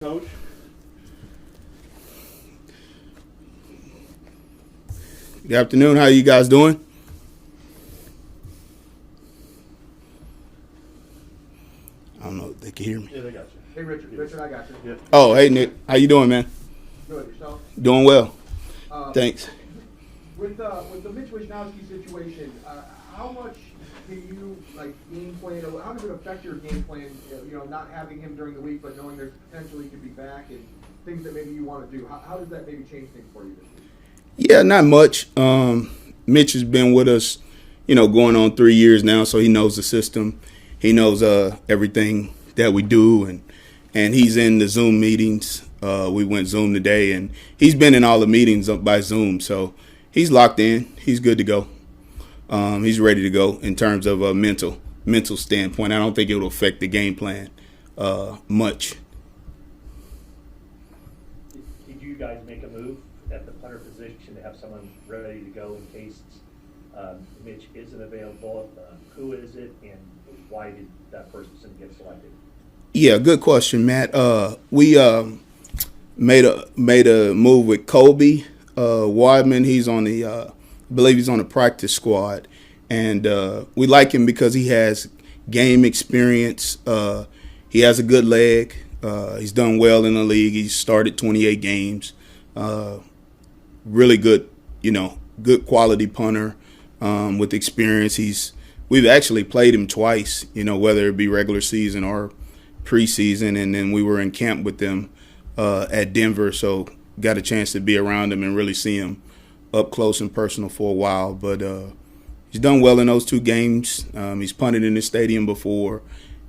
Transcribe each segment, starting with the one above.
Coach. Good afternoon. How you guys doing? I don't know if they can hear me. Yeah, they got you. Hey, Richard, I got you. Yeah. Oh, hey, Nick. How you doing, man? Good, yourself? Doing well. Thanks. With the Mitch Wishnowsky situation, how much can you game plan? Or how does it affect your game plan? Not having him during the week, but knowing there's potentially he could be back and things that maybe you want to do. How does that maybe change things for you this week? Yeah, not much. Mitch has been with us, going on 3 years now, so he knows the system. He knows everything that we do, and he's in the Zoom meetings. We went Zoom today, and he's been in all the meetings by Zoom, so he's locked in. He's good to go. He's ready to go in terms of a mental standpoint. I don't think it will affect the game plan much. Did you guys make a move at the punter position to have someone ready to go in case Mitch isn't available? Who is it, and why did that person get selected? Yeah, good question, Matt. We made a move with Kobe Wadman. He's on the I believe he's on the practice squad, and we like him because he has game experience. He has a good leg. He's done well in the league. He's started 28 games. Really good, good quality punter with experience. We've actually played him twice, whether it be regular season or preseason, and then we were in camp with them at Denver, so got a chance to be around him and really see him up close and personal for a while. But he's done well in those 2 games. He's punted in the stadium before,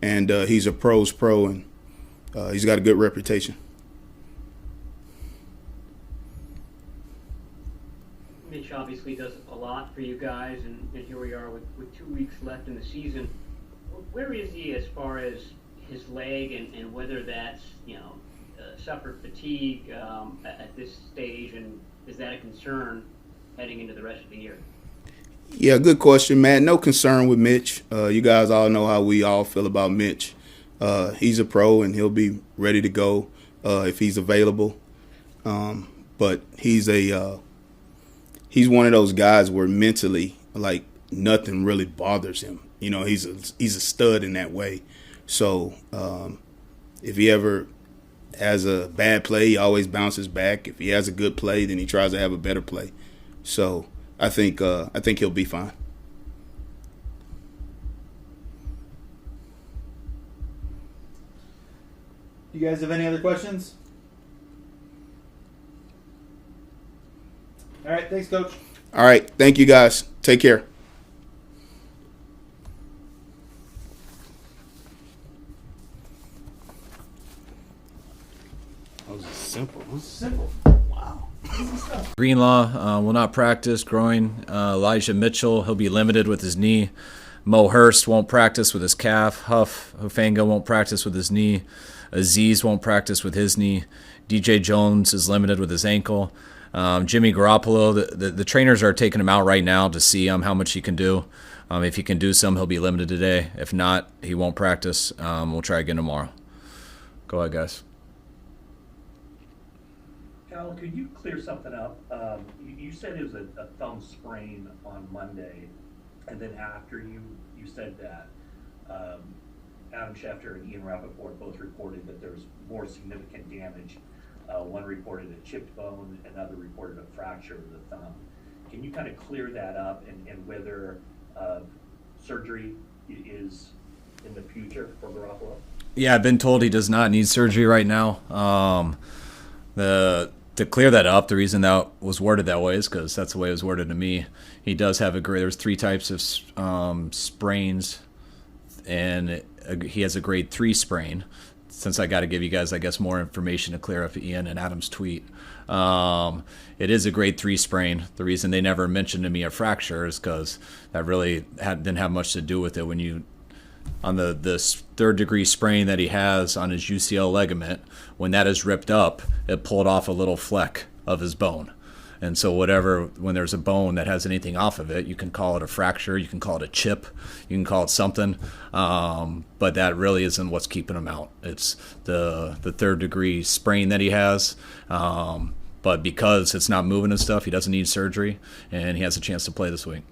and he's a pro's pro, and he's got a good reputation. Mitch obviously does a lot for you guys, and here we are with 2 weeks left in the season. Where is he as far as his leg and whether that's, suffered fatigue at this stage, and is that a concern heading into the rest of the year? Yeah, good question, Matt. No concern with Mitch. You guys all know how we all feel about Mitch. He's a pro, and he'll be ready to go if he's available. But he's one of those guys where mentally, nothing really bothers him. He's a stud in that way. So if he ever has a bad play, he always bounces back. If he has a good play, then he tries to have a better play. So I think he'll be fine. You guys have any other questions? All right, thanks, Coach. All right, thank you guys. Take care. That was simple. It was simple. Wow. Greenlaw will not practice. Groin. Elijah Mitchell, he'll be limited with his knee. Mo Hurst won't practice with his calf. Hufanga won't practice with his knee. Aziz won't practice with his knee. DJ Jones is limited with his ankle. Jimmy Garoppolo, the trainers are taking him out right now to see how much he can do. If he can do some, he'll be limited today. If not, he won't practice. We'll try again tomorrow. Go ahead, guys. Cal, could you clear something up? You said it was a thumb sprain on Monday, and then after you said that, Adam Schefter and Ian Rappaport both reported that there's more significant damage. One reported a chipped bone, another reported a fracture of the thumb. Can you kind of clear that up and whether surgery is in the future for Garoppolo? Yeah, I've been told he does not need surgery right now. To clear that up, the reason that was worded that way is because that's the way it was worded to me. He does have there's 3 types of sprains, and he has a grade 3 sprain. Since I got to give you guys, I guess, more information to clear up Ian and Adam's tweet. It is a grade 3 sprain. The reason they never mentioned to me a fracture is because that really didn't have much to do with it. When you on the 3rd degree sprain that he has on his UCL ligament, when that is ripped up, it pulled off a little fleck of his bone. And so when there's a bone that has anything off of it, you can call it a fracture, you can call it a chip, you can call it something, but that really isn't what's keeping him out. It's the third degree sprain that he has, but because it's not moving and stuff, he doesn't need surgery, and he has a chance to play this week.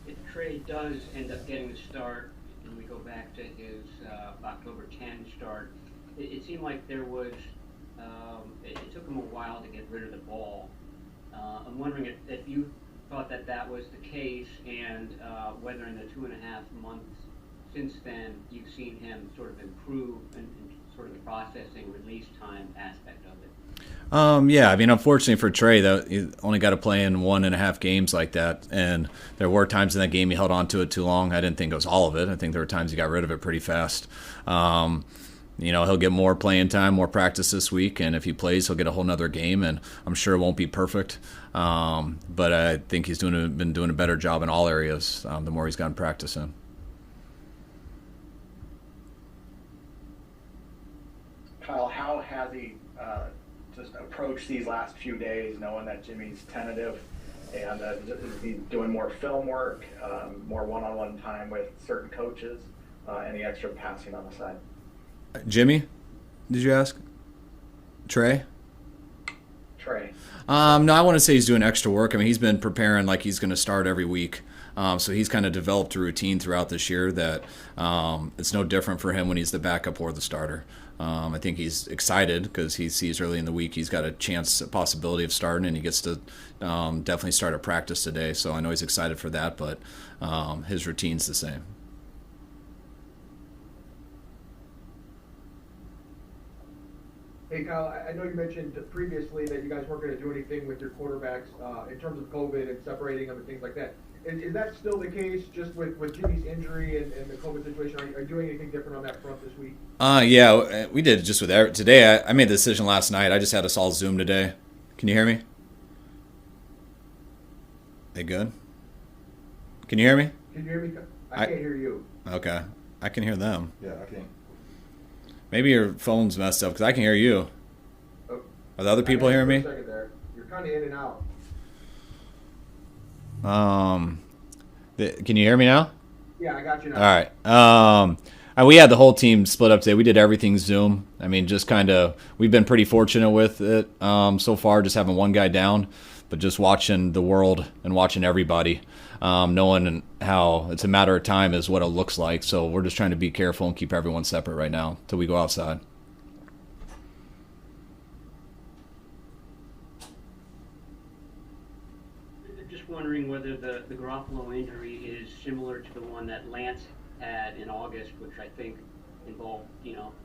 If Trey does end up getting the start, and we go back to his October 10 start, it seemed like there was, it took him a while to get rid of the ball. I'm wondering if you thought that was the case, and whether in the 2.5 months since then you've seen him sort of improve in sort of the processing release time aspect of it. Yeah, I mean, unfortunately for Trey, though, he only got to play in 1.5 games like that, and there were times in that game he held on to it too long. I didn't think it was all of it. I think there were times he got rid of it pretty fast. He'll get more playing time, more practice this week, and if he plays, he'll get a whole nother game, and I'm sure it won't be perfect. But I think he's been doing a better job in all areas the more he's gotten practice in. Kyle, how has he just approached these last few days, knowing that Jimmy's tentative, and is he doing more film work, more one-on-one time with certain coaches, any extra passing on the side? Jimmy, did you ask? Trey? Trey. No, I want to say he's doing extra work. I mean, he's been preparing like he's going to start every week. So he's kind of developed a routine throughout this year that it's no different for him when he's the backup or the starter. I think he's excited because he sees early in the week he's got a possibility of starting, and he gets to definitely start at practice today. So I know he's excited for that, but his routine's the same. Hey, Kyle, I know you mentioned previously that you guys weren't going to do anything with your quarterbacks in terms of COVID and separating them and things like that. Is that still the case just with Jimmy's injury and the COVID situation? Are you doing anything different on that front this week? Yeah, we did just with Eric. Today, I made the decision last night. I just had us all Zoom today. Can you hear me? They good? Can you hear me? Can you hear me? I can't hear you. Okay. I can hear them. Yeah, I can. Maybe your phone's messed up because I can hear you. Oh, Are the other people hearing me? For a second there. You're kind of in and out. Can you hear me now? Yeah, I got you now. All right. We had the whole team split up today. We did everything Zoom. I mean, just kind of, we've been pretty fortunate with it so far, just having one guy down, but just watching the world and watching everybody, knowing how it's a matter of time is what it looks like. So we're just trying to be careful and keep everyone separate right now till we go outside. Just wondering whether the Garoppolo injury is similar to the one that Lance had in August, which I think involved,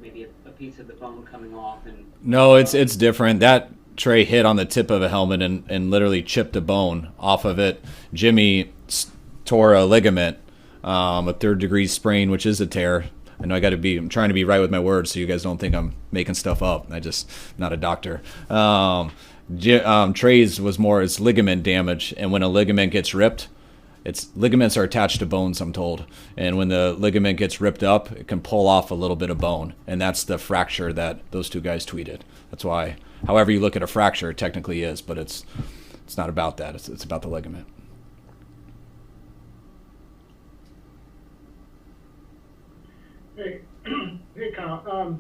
maybe a piece of the bone coming off. And no, it's different. That Trey hit on the tip of a helmet and literally chipped a bone off of it. Jimmy tore a ligament, a third-degree sprain, which is a tear. I know I'm trying to be right with my words so you guys don't think I'm making stuff up. I'm not a doctor. Trey's was more as ligament damage, and when a ligament gets ripped, ligaments are attached to bones, I'm told, and when the ligament gets ripped up, it can pull off a little bit of bone, and that's the fracture that those two guys tweeted. That's why, however you look at a fracture, it technically is, but it's not about that. It's about the ligament. Hey, Kyle.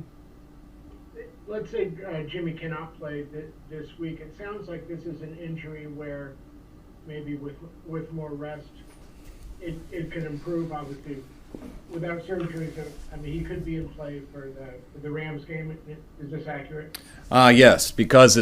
Let's say Jimmy cannot play this week. It sounds like this is an injury where maybe with more rest, it could improve. Obviously, without surgery, I mean, he could be in play for the Rams game. Is this accurate? Yes, because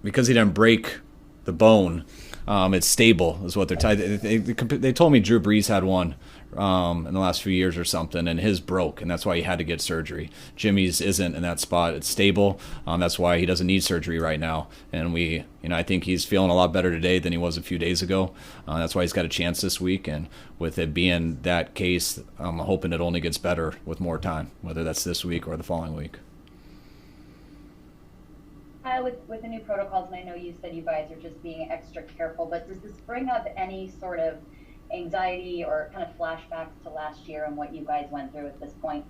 because he didn't break the bone. It's stable, is what they're telling. They told me Drew Brees had one in the last few years or something, and his broke, and that's why he had to get surgery. Jimmy's isn't in that spot. It's stable. That's why he doesn't need surgery right now. And I think he's feeling a lot better today than he was a few days ago. That's why he's got a chance this week. And with it being that case, I'm hoping it only gets better with more time, whether that's this week or the following week. With the new protocols, and I know you said you guys are just being extra careful, but does this bring up any sort of anxiety or kind of flashbacks to last year and what you guys went through at this point?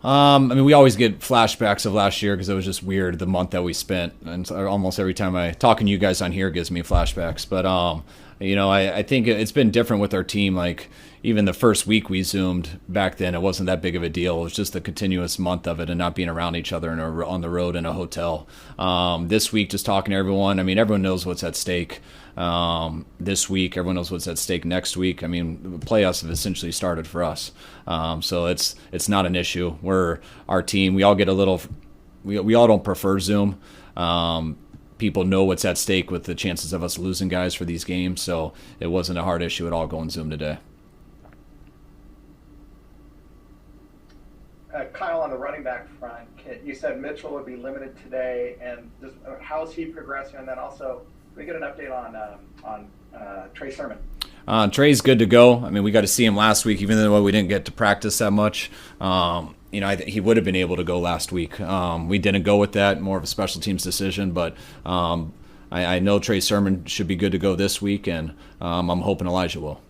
I mean, we always get flashbacks of last year because it was just weird, the month that we spent. And so almost every time talking to you guys on here gives me flashbacks. But, I think it's been different with our team. Like, even the first week we Zoomed back then, it wasn't that big of a deal. It was just the continuous month of it and not being around each other on the road in a hotel. This week, just talking to everyone. I mean, everyone knows what's at stake. This week, everyone knows what's at stake next week. I mean, the playoffs have essentially started for us. So it's not an issue. We're our team. We all get a little. We all don't prefer Zoom. People know what's at stake with the chances of us losing guys for these games. So it wasn't a hard issue at all going Zoom today. Kyle, on the running back front, you said Mitchell would be limited today, and just, how's he progressing? And then also, we get an update on Trey Sermon. Trey's good to go. I mean, we got to see him last week, even though we didn't get to practice that much. He would have been able to go last week. We didn't go with that, more of a special teams decision, but I know Trey Sermon should be good to go this week, and I'm hoping Elijah will.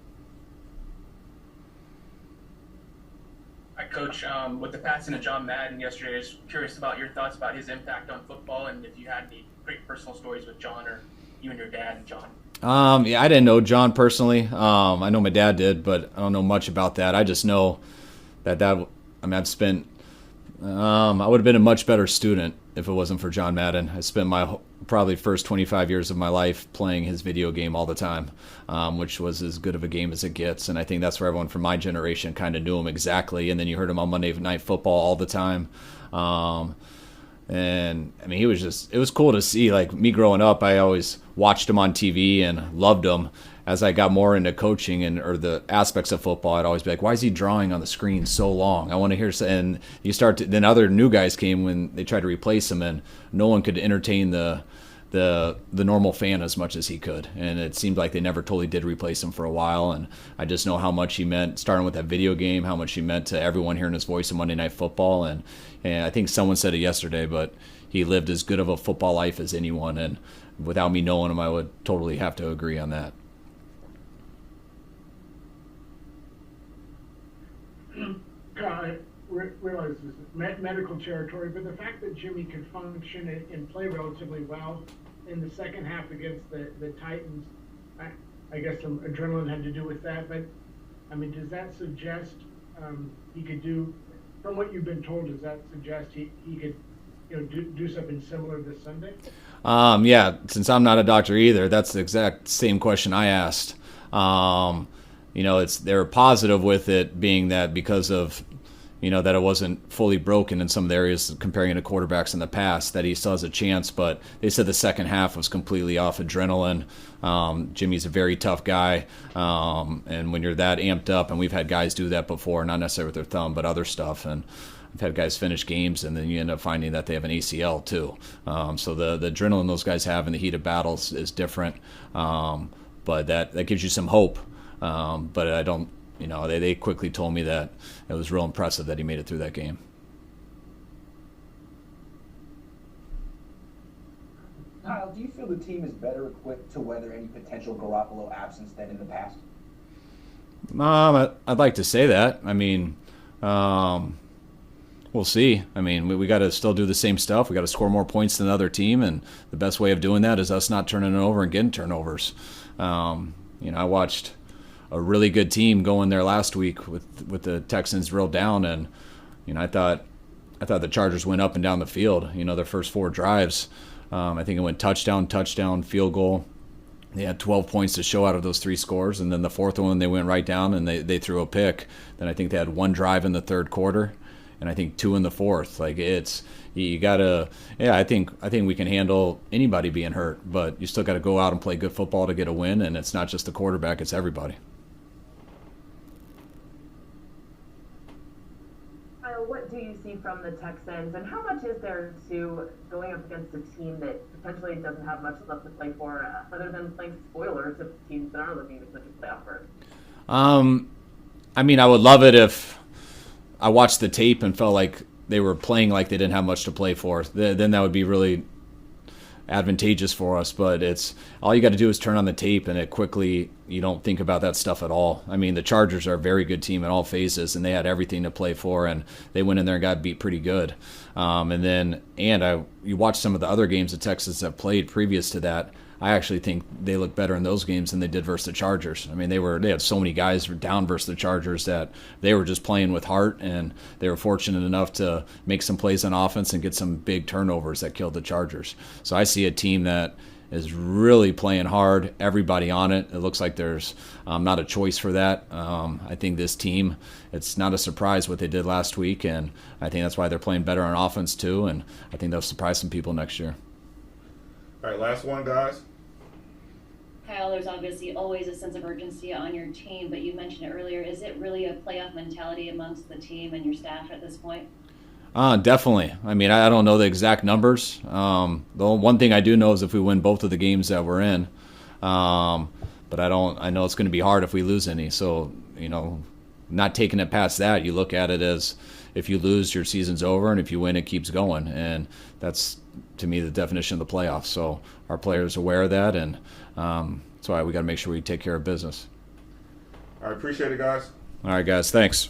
Coach, with the passing of John Madden yesterday, I was curious about your thoughts about his impact on football and if you had any great personal stories with John or you and your dad and John. Yeah, I didn't know John personally. I know my dad did, but I don't know much about that. I just know that I've spent I would have been a much better student if it wasn't for John Madden. I spent my probably first 25 years of my life playing his video game all the time, which was as good of a game as it gets. And I think that's where everyone from my generation kind of knew him exactly. And then you heard him on Monday Night Football all the time. And I mean, it was cool to see. Like, me growing up, I always watched him on TV and loved him. As I got more into coaching or the aspects of football, I'd always be like, why is he drawing on the screen so long? I want to hear. And then other new guys came when they tried to replace him, and no one could entertain the normal fan as much as he could. And it seemed like they never totally did replace him for a while. And I just know how much he meant, starting with that video game, how much he meant to everyone hearing his voice on Monday Night Football. And I think someone said it yesterday, but he lived as good of a football life as anyone. And without me knowing him, I would totally have to agree on that. I realize this is medical territory, but the fact that Jimmy could function and play relatively well in the second half against the Titans, I guess some adrenaline had to do with that. But, I mean, does that suggest he could do, from what you've been told, does that suggest he could do something similar this Sunday? Yeah, since I'm not a doctor either, that's the exact same question I asked. They're positive with it being that because of, that it wasn't fully broken in some of the areas comparing to quarterbacks in the past, that he still has a chance. But they said the second half was completely off adrenaline. Jimmy's a very tough guy. And when you're that amped up, and we've had guys do that before, not necessarily with their thumb, but other stuff. And I've had guys finish games, and then you end up finding that they have an ACL too. So the adrenaline those guys have in the heat of battles is different. But that gives you some hope. But I don't, they quickly told me that it was real impressive that he made it through that game. Kyle, do you feel the team is better equipped to weather any potential Garoppolo absence than in the past? I'd like to say that. I mean, we'll see. I mean, we got to still do the same stuff. We got to score more points than the other team, and the best way of doing that is us not turning it over and getting turnovers. I watched a really good team going there last week with the Texans drilled down, and I thought the Chargers went up and down the field. Their first 4 drives, I think it went touchdown, field goal. They had 12 points to show out of those 3 scores, and then the fourth one they went right down and they threw a pick. Then I think they had 1 drive in the third quarter, and I think 2 in the fourth. Like, you gotta, I think we can handle anybody being hurt, but you still got to go out and play good football to get a win, and it's not just the quarterback, it's everybody. What do you see from the Texans, and how much is there to going up against a team that potentially doesn't have much left to play for, other than playing spoilers of teams that are looking to clinch a playoff berth? I mean, I would love it if I watched the tape and felt like they were playing like they didn't have much to play for. Then that would be really advantageous for us, but it's all you got to do is turn on the tape and it quickly, you don't think about that stuff at all. I mean, the Chargers are a very good team in all phases, and they had everything to play for, and they went in there and got beat pretty good. You watch some of the other games the Texans have played previous to that. I actually think they look better in those games than they did versus the Chargers. I mean, they had so many guys down versus the Chargers that they were just playing with heart, and they were fortunate enough to make some plays on offense and get some big turnovers that killed the Chargers. So I see a team that is really playing hard, everybody on it. It looks like there's not a choice for that. I think this team, it's not a surprise what they did last week, and I think that's why they're playing better on offense too, and I think they'll surprise some people next year. All right, last one, guys. Kyle, there's obviously always a sense of urgency on your team, but you mentioned it earlier. Is it really a playoff mentality amongst the team and your staff at this point? Definitely. I mean, I don't know the exact numbers. The one thing I do know is if we win both of the games that we're in, but I know it's going to be hard if we lose any. So, not taking it past that, you look at it as if you lose, your season's over, and if you win, it keeps going. And that's, to me, the definition of the playoffs. So our players are aware of that, and that's why we got to make sure we take care of business. I appreciate it, guys. All right, guys. Thanks.